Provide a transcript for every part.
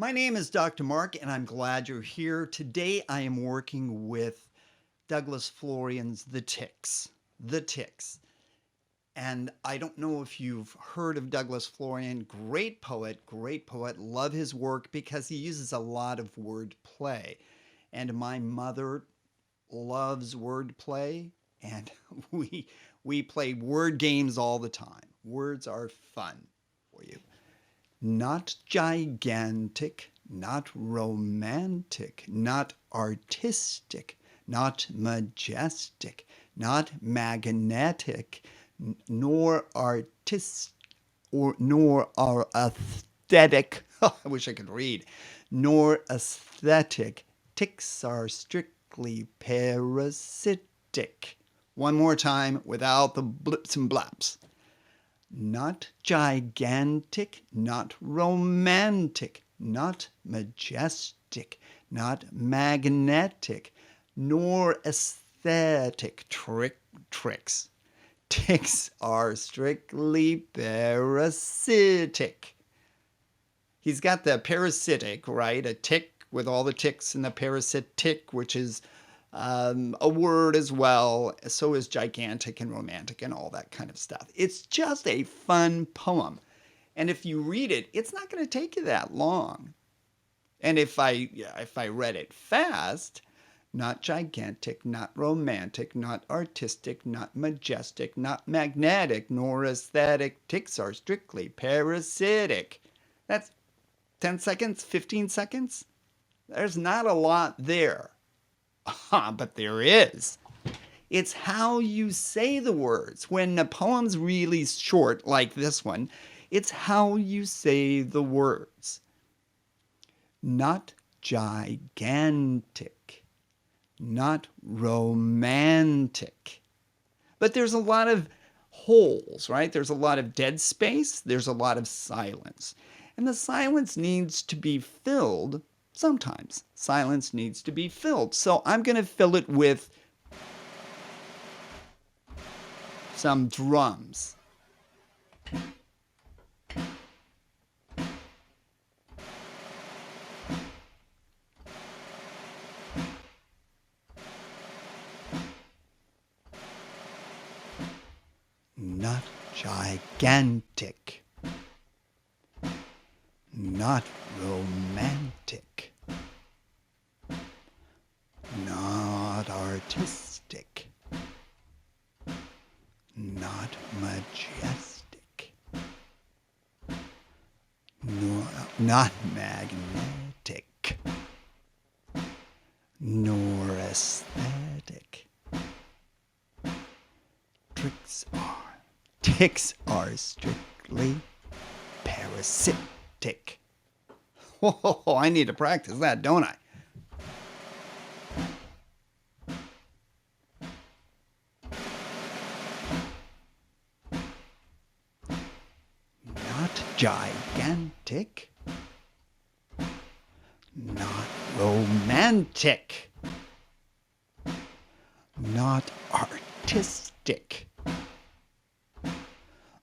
My name is Dr. Mark, and I'm glad you're here. Today I am working with Douglas Florian's The Ticks. The Ticks. And I don't know if you've heard of Douglas Florian. Great poet, great poet. Love his work because he uses a lot of word play. And my mother loves word play, and we play word games all the time. Words are fun for you. Not gigantic, not romantic, not artistic, not majestic, not magnetic, nor nor aesthetic. I wish I could read. Nor aesthetic. Ticks are strictly parasitic. One more time without the blips and blaps. Not gigantic, not romantic, not majestic, not magnetic, nor aesthetic. Tricks. Ticks are strictly parasitic. He's got the parasitic, right? A tick with all the ticks and the parasitic, which is a word as well. So is gigantic and romantic and all that kind of stuff. It's just a fun poem. And if you read it, it's not going to take you that long. And if I read it fast, not gigantic, not romantic, not artistic, not majestic, not magnetic, nor aesthetic. Ticks are strictly parasitic. That's 10 seconds, 15 seconds. There's not a lot there. But there is. It's how you say the words. When a poem's really short, like this one, it's how you say the words. Not gigantic, not romantic. But there's a lot of holes, right? There's a lot of dead space. There's a lot of silence. And the silence needs to be filled. Sometimes silence needs to be filled. So I'm going to fill it with some drums. Not gigantic. Not romantic. Not artistic. Not majestic. Not magnetic. Nor aesthetic. Ticks are strictly parasitic. Whoa, I need to practice that, don't I? Not gigantic. Not romantic. Not artistic.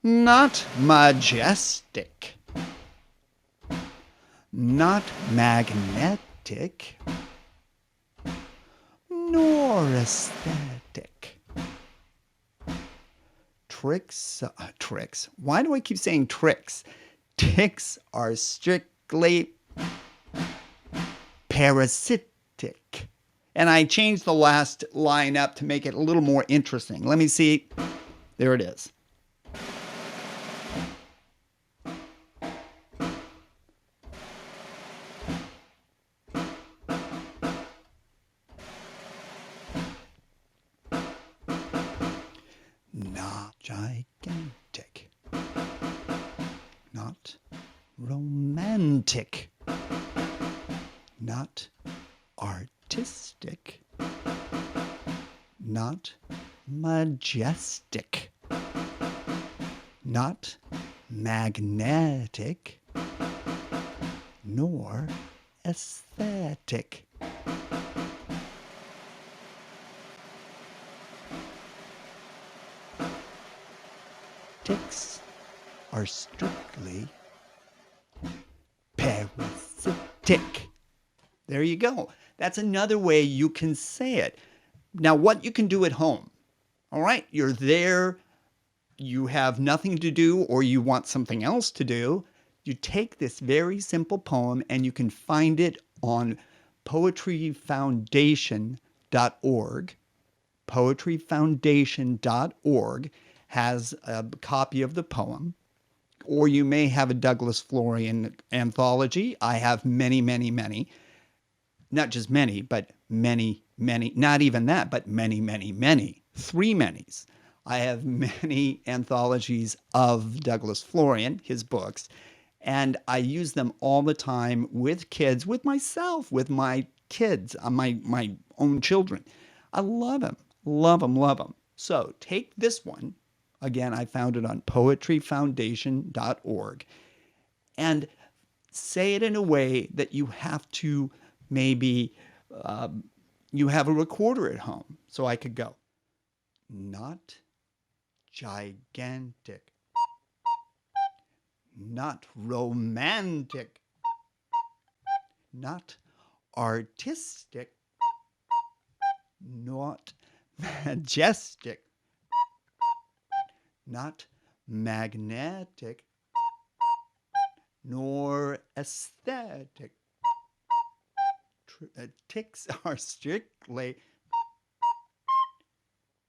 Not majestic. Not magnetic. Nor aesthetic. Tricks. Why do I keep saying tricks? Ticks are strictly parasitic. And I changed the last line up to make it a little more interesting. Let me see. There it is. Not gigantic. Not romantic. Not artistic. Not majestic. Not magnetic. Nor aesthetic. Ticks are strictly parasitic. tick. There you go. That's another way you can say it. Now, what you can do at home, all right, you're there, you have nothing to do, or you want something else to do. You take this very simple poem and you can find it on poetryfoundation.org. Poetryfoundation.org has a copy of the poem. Or you may have a Douglas Florian anthology. I have many, many, many. Not just many, but many, many. Not even that, but many, many, many. Three manys. I have many anthologies of Douglas Florian, his books, and I use them all the time with kids, with myself, with my kids, my own children. I love them, love them, love them. So take this one. Again, I found it on poetryfoundation.org, and say it in a way that you have to maybe, you have a recorder at home. So I could go, not gigantic, not romantic, not artistic, not majestic, not magnetic, nor aesthetic. Ticks are strictly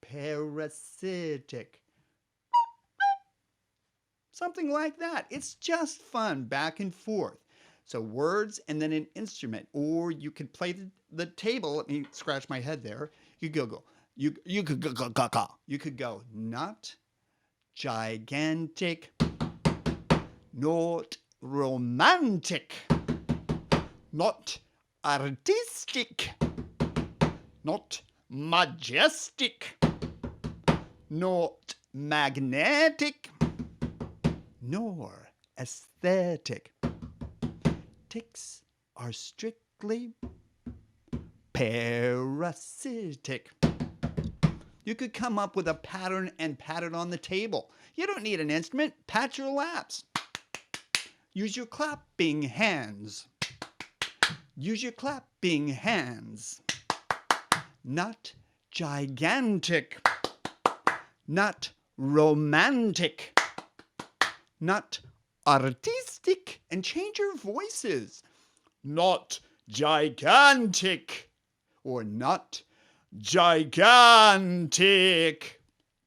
parasitic. Something like that. It's just fun, back and forth. So words and then an instrument. Or you could play the table. Let me scratch my head there. You could go. You could go. You could go. Not gigantic. Not romantic. Not artistic. Not majestic. Not magnetic. Nor aesthetic. Ticks are strictly parasitic. You could come up with a pattern and pat it on the table. You don't need an instrument. Pat your laps. Use your clapping hands. Use your clapping hands. Not gigantic. Not romantic. Not artistic. And change your voices. Not gigantic. Or not gigantic.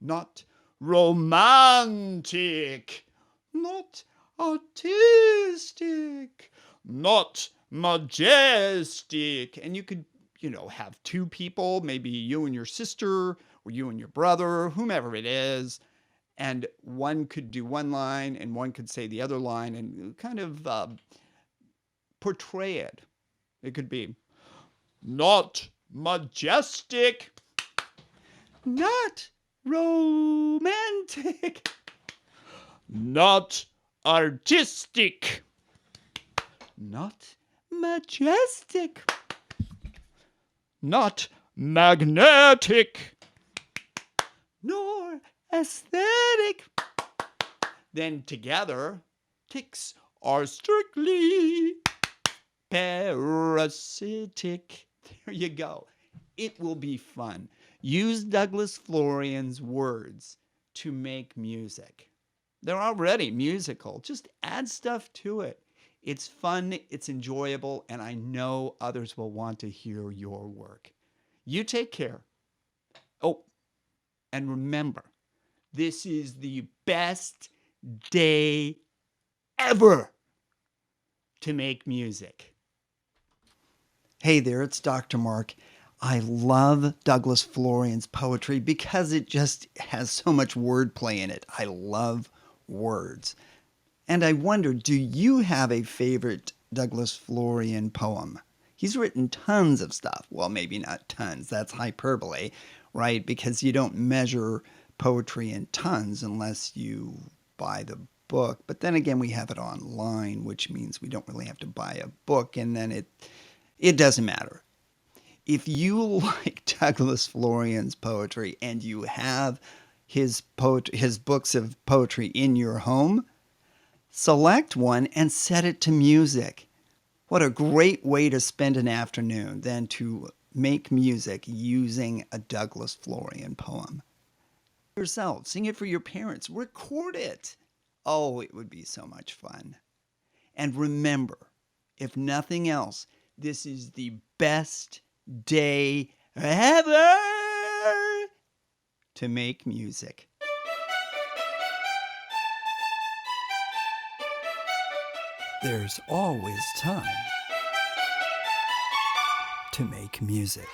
Not romantic. Not artistic. Not majestic. And you could, have two people, maybe you and your sister, or you and your brother, whomever it is, and one could do one line and one could say the other line and kind of portray it. It could be, not majestic, not romantic, not artistic, not majestic, not magnetic, nor aesthetic. Then together, ticks are strictly parasitic. There you go. It will be fun. Use Douglas Florian's words to make music. They're already musical. Just add stuff to it. It's fun, it's enjoyable, and I know others will want to hear your work. You take care. Oh, and remember, this is the best day ever to make music. Hey there, it's Dr. Mark. I love Douglas Florian's poetry because it just has so much wordplay in it. I love words. And I wonder, do you have a favorite Douglas Florian poem? He's written tons of stuff. Well, maybe not tons. That's hyperbole, right? Because you don't measure poetry in tons unless you buy the book. But then again, we have it online, which means we don't really have to buy a book. And then it doesn't matter. If you like Douglas Florian's poetry and you have his books of poetry in your home, select one and set it to music. What a great way to spend an afternoon than to make music using a Douglas Florian poem. Yourself, sing it for your parents, record it. Oh, it would be so much fun. And remember, if nothing else, this is the best day ever to make music. There's always time to make music.